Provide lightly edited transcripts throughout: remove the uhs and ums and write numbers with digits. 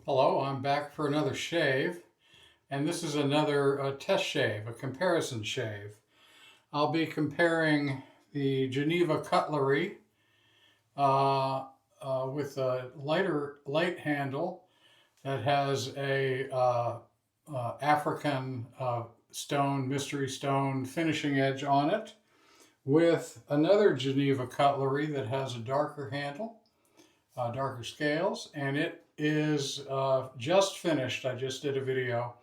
Hello, I'm back for another shave, and this is another test shave, a comparison shave. I'll be comparing the Geneva Cutlery with a light handle that has a African stone, mystery stone finishing edge on it, with another Geneva Cutlery that has a darker handle, darker scales, and it is just finished. I just did a video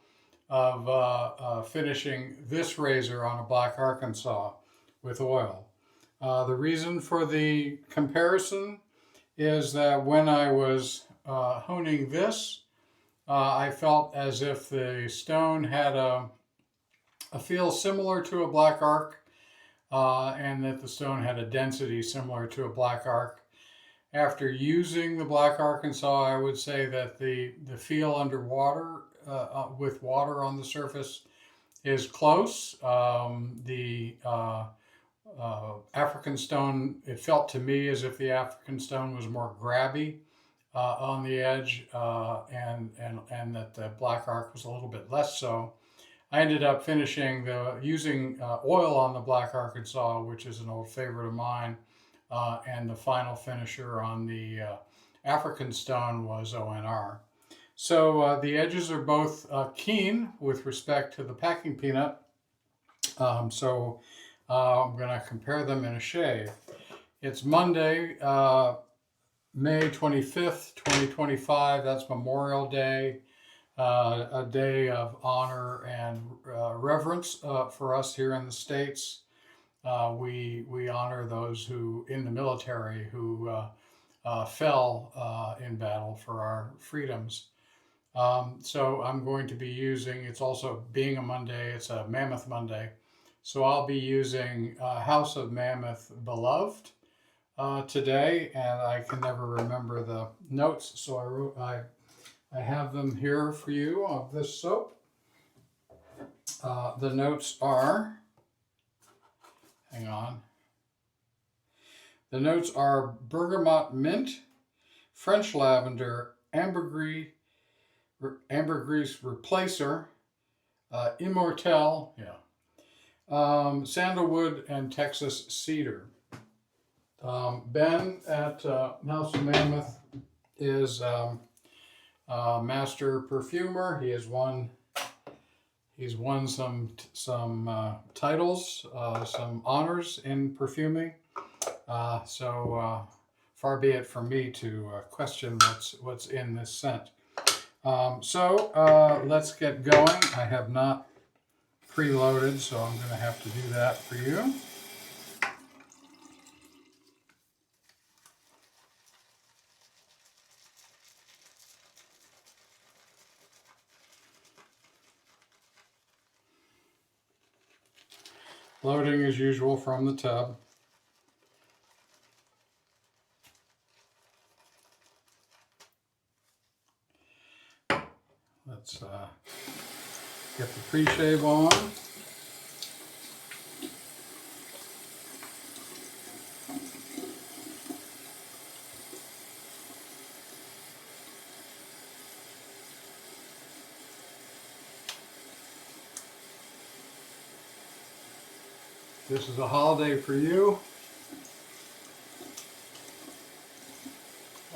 of finishing this razor on a black Arkansas with oil. The reason for the comparison is that when I was honing this, I felt as if the stone had a feel similar to a black arc, and that the stone had a density similar to a black arc. After using the black Arkansas, I would say that the feel underwater with water on the surface is close. The African stone, it felt to me as if the African stone was more grabby on the edge, and that the black arc was a little bit less so. I ended up finishing using oil on the black Arkansas, which is an old favorite of mine. And the final finisher on the African stone was ONR. So the edges are both keen with respect to the packing peanut. I'm going to compare them in a shave. It's Monday, May 25th, 2025. That's Memorial Day, a day of honor and reverence for us here in the States. We honor those who in the military who fell in battle for our freedoms. So I'm going to be using, it's also being a Monday, it's a Mammoth Monday. So I'll be using House of Mammoth Beloved today, and I can never remember the notes, so I have them here for you of this soap. The notes are, hang on. The notes are bergamot mint, French lavender, ambergris replacer, immortelle, sandalwood, and Texas cedar. Ben at House of Mammoth is a master perfumer. He's won some titles, some honors in perfuming. So far be it from me to question what's in this scent. Let's get going. I have not preloaded, so I'm going to have to do that for you. Loading as usual from the tub. Let's get the pre-shave on. This is a holiday for you.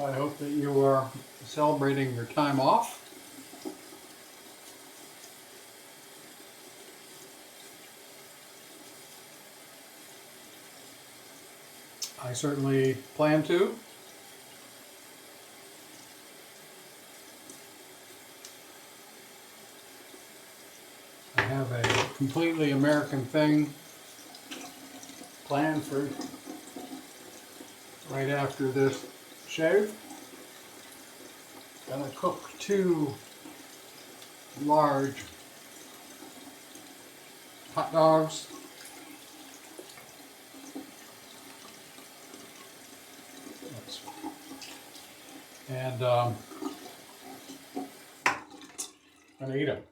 I hope that you are celebrating your time off. I certainly plan to. I have a completely American thing planned for right after this shave. Gonna cook 2 large hot dogs. And I'm gonna eat them.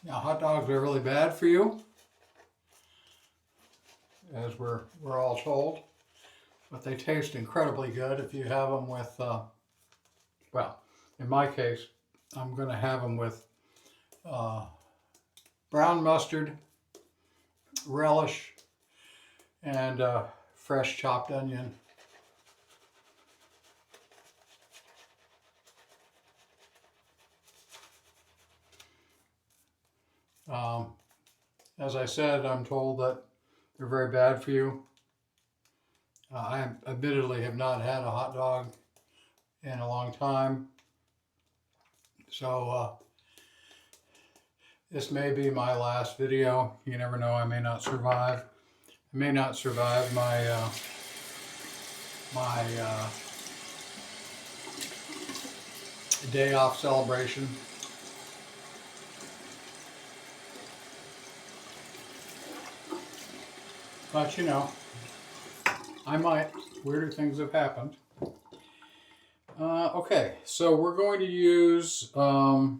Now, hot dogs are really bad for you. as we're all told. But they taste incredibly good if you have them with, well, in my case, I'm going to have them with brown mustard, relish, and fresh chopped onion. As I said, I'm told that they're very bad for you. I admittedly have not had a hot dog in a long time, so this may be my last video. You never know, I may not survive. I may not survive my day off celebration. But you know, I might. Weirder things have happened. Okay, so we're going to use the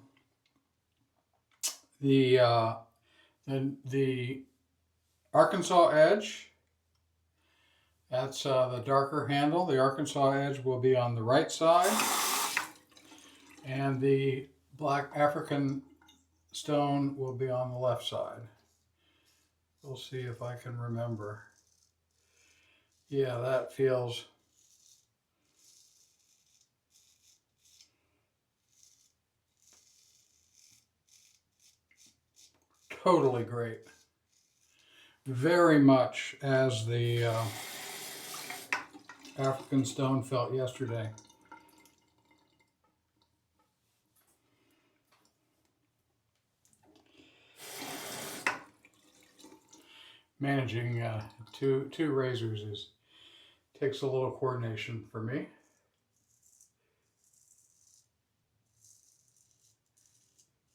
Arkansas edge. That's the darker handle. The Arkansas edge will be on the right side, and the black African stone will be on the left side. We'll see if I can remember. Yeah, that feels totally great. Very much as the African stone felt yesterday. Managing two razors takes a little coordination for me.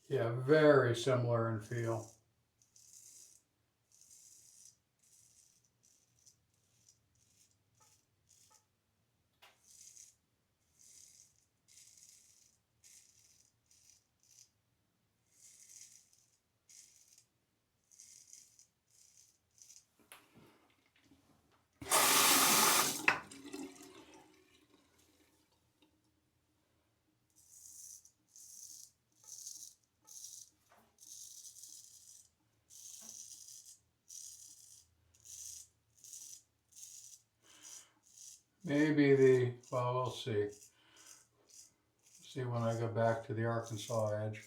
Yeah, very similar in feel. Maybe well, we'll see. See when I go back to the Arkansas edge.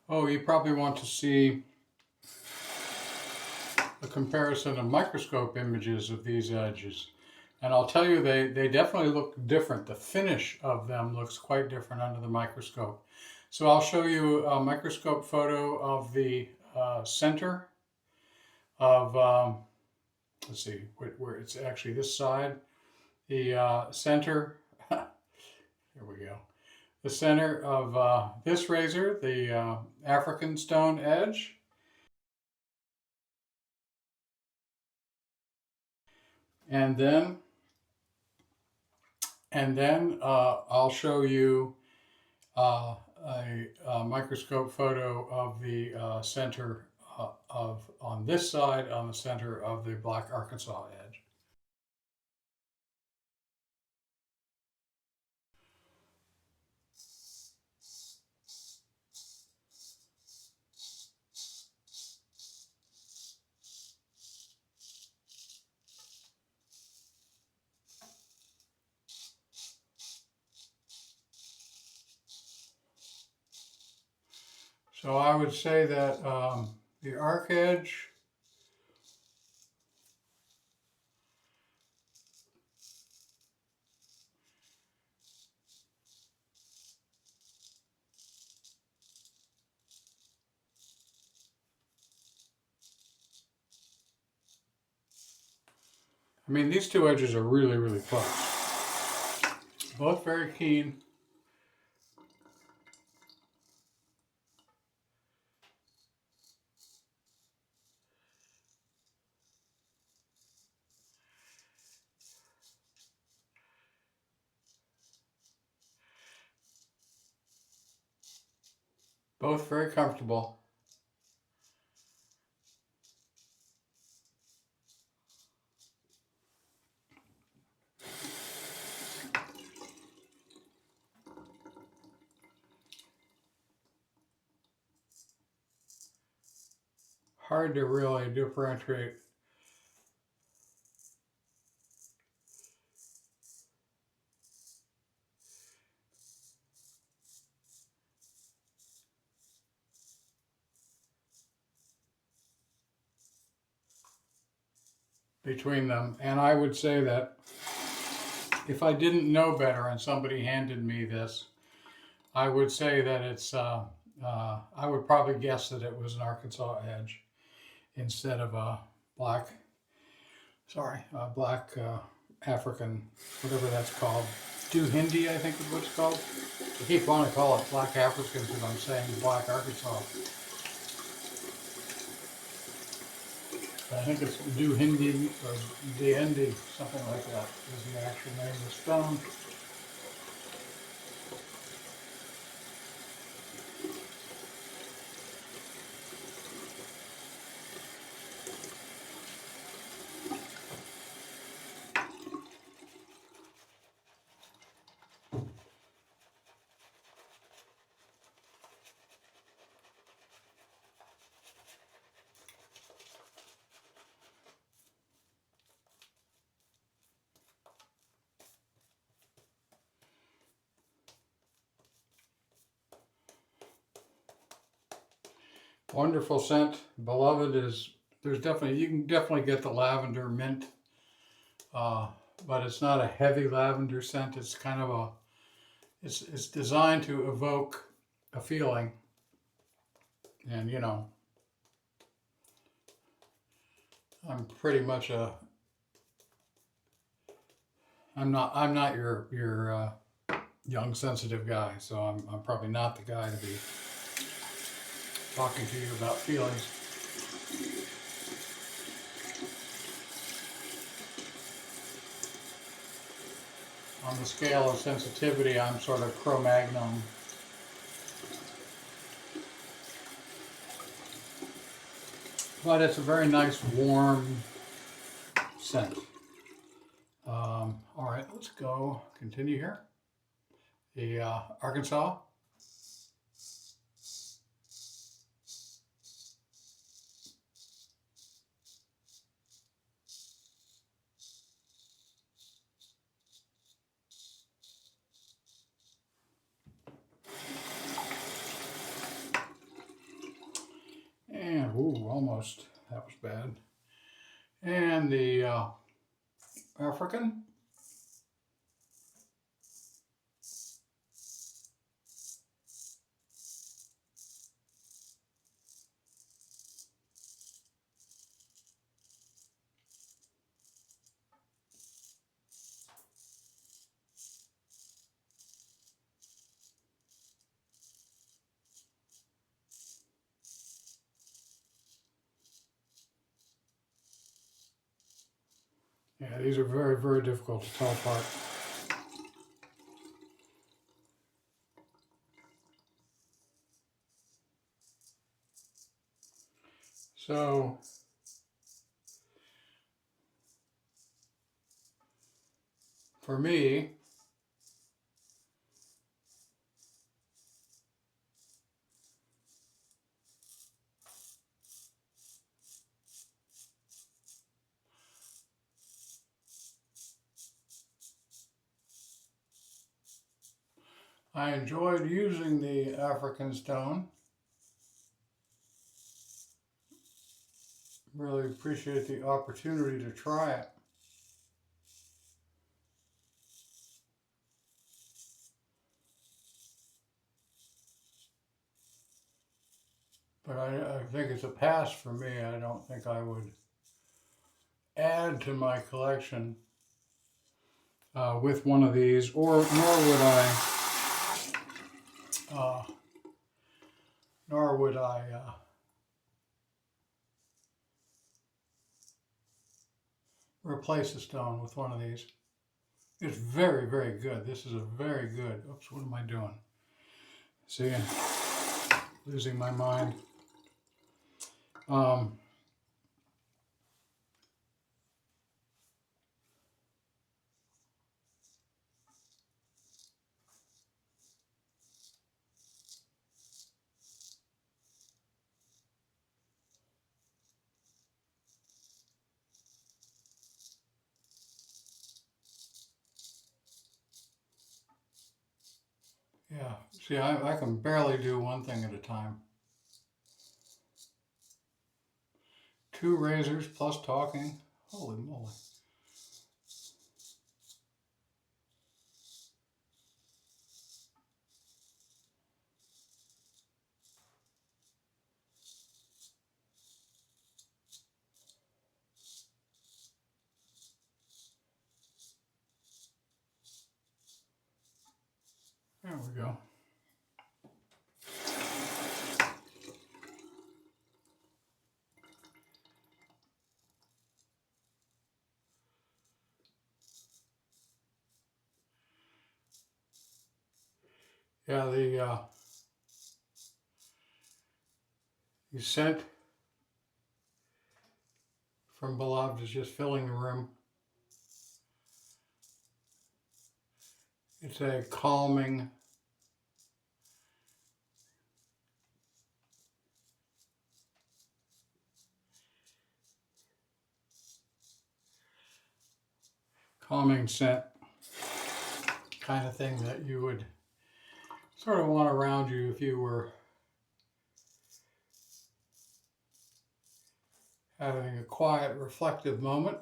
Oh, you probably want to see a comparison of microscope images of these edges. And I'll tell you, they definitely look different. The finish of them looks quite different under the microscope. So I'll show you a microscope photo of the center of, let's see, where it's actually this side. The center, here we go. The center of this razor, the African stone edge. And then I'll show you a microscope photo of the center on this side, on the center of the black Arkansas edge. So I would say that the arc edge I mean, these two edges are really, really close. Both very keen. Both very comfortable. Hard to really differentiate between them. And I would say that if I didn't know better and somebody handed me this, I would say that it's, I would probably guess that it was an Arkansas edge instead of a black, black African, whatever that's called. Do Hindi, I think is what it's called. I keep wanting to call it black African because I'm saying black Arkansas. But I think it's Do Hindi or Hindi, something like that is the actual name of the stone. Wonderful scent. Beloved is, you can definitely get the lavender mint, but it's not a heavy lavender scent. It's kind of it's designed to evoke a feeling. And you know, I'm pretty much I'm not your young sensitive guy, so I'm probably not the guy to be talking to you about feelings. On the scale of sensitivity, I'm sort of Cro-Magnon. But it's a very nice, warm scent. All right, let's go continue here. The Arkansas. And, ooh, almost, that was bad. And the African. Yeah, these are very, very difficult to tell apart. So, for me, I enjoyed using the African stone. Really appreciate the opportunity to try it. But I think it's a pass for me. I don't think I would add to my collection with one of these, or nor would I replace a stone with one of these. It's very, very good. This is a very good. Oops, what am I doing? See, losing my mind. Um, yeah, see, I can barely do one thing at a time. 2 razors plus talking. Holy moly. There we go. Yeah, the scent from Beloved is just filling the room. It's a calming, scent, kind of thing that you would sort of want around you if you were having a quiet, reflective moment.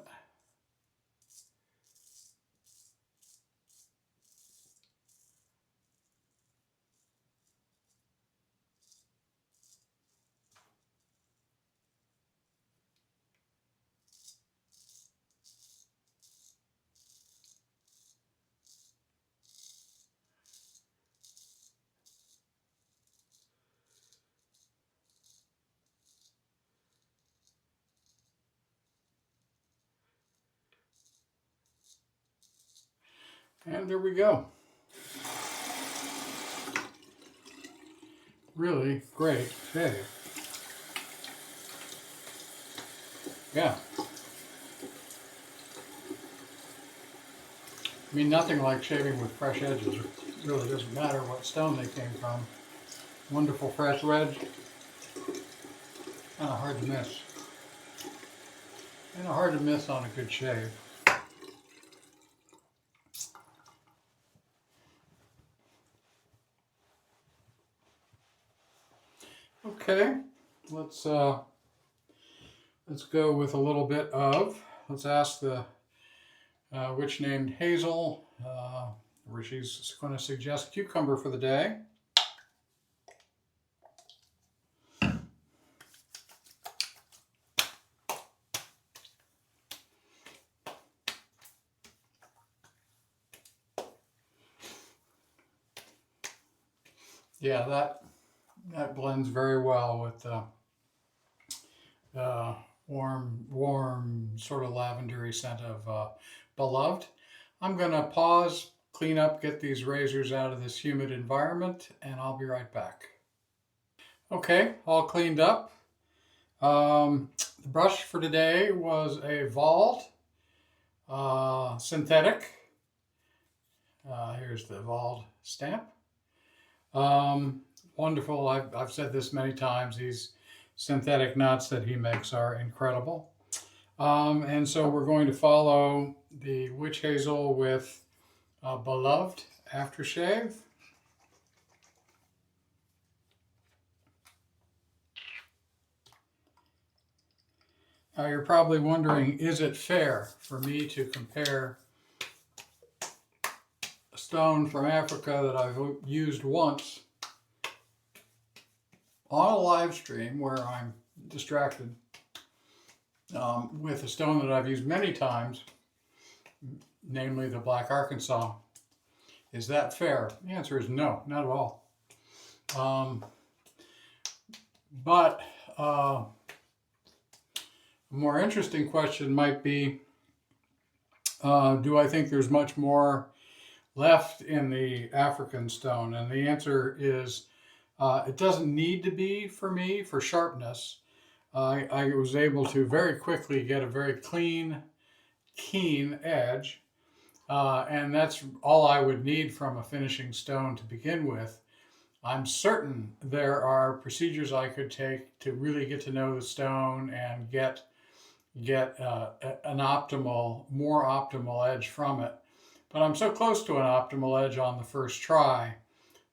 And there we go. Really great shave. Yeah. I mean, nothing like shaving with fresh edges. It really doesn't matter what stone they came from. Wonderful fresh wedge. Kind of hard to miss. Kind of hard to miss on a good shave. Okay, let's go with a little bit of. Let's ask the witch named Hazel, where she's going to suggest cucumber for the day. Yeah, that blends very well with the warm sort of lavendery scent of Beloved. I'm going to pause, clean up, get these razors out of this humid environment, and I'll be right back. Okay, all cleaned up. The brush for today was a Wald synthetic. Here's the Wald stamp. Wonderful. I've said this many times. These synthetic knots that he makes are incredible. And so we're going to follow the witch hazel with Beloved Aftershave. Now you're probably wondering, is it fair for me to compare a stone from Africa that I've used once on a live stream where I'm distracted with a stone that I've used many times, namely the Black Arkansas? Is that fair? The answer is no, not at all. But a more interesting question might be, do I think there's much more left in the African stone? And the answer is It doesn't need to be for me for sharpness. I was able to very quickly get a very clean, keen edge, and that's all I would need from a finishing stone to begin with. I'm certain there are procedures I could take to really get to know the stone and get an more optimal edge from it. But I'm so close to an optimal edge on the first try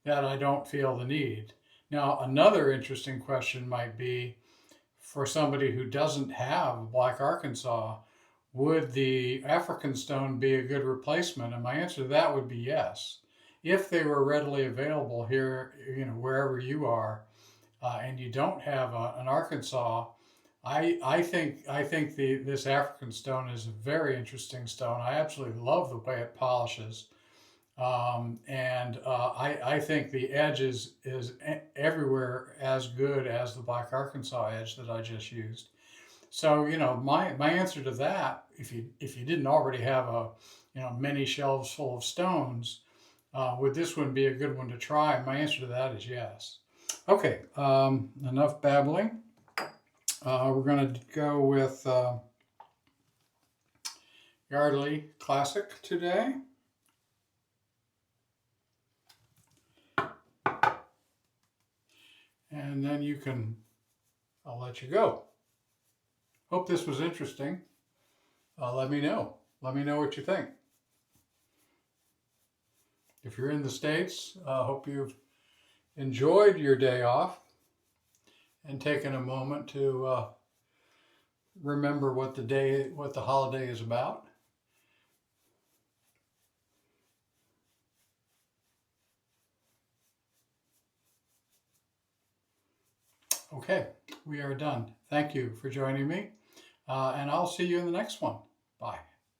that I don't feel the need. Now, another interesting question might be, for somebody who doesn't have Black Arkansas, would the African stone be a good replacement? And my answer to that would be yes. If they were readily available here, wherever you are, and you don't have an Arkansas, I think this African stone is a very interesting stone. I absolutely love the way it polishes. And I think the edge is everywhere as good as the Black Arkansas edge that I just used. So my answer to that, if you didn't already have many shelves full of stones, would this one be a good one to try? My answer to that is yes. Okay, enough babbling. We're going to go with Yardley Classic today. And then I'll let you go. Hope this was interesting. Let me know. Let me know what you think. If you're in the States, hope you've enjoyed your day off and taken a moment to remember what the holiday is about. Okay, we are done. Thank you for joining me, and I'll see you in the next one. Bye.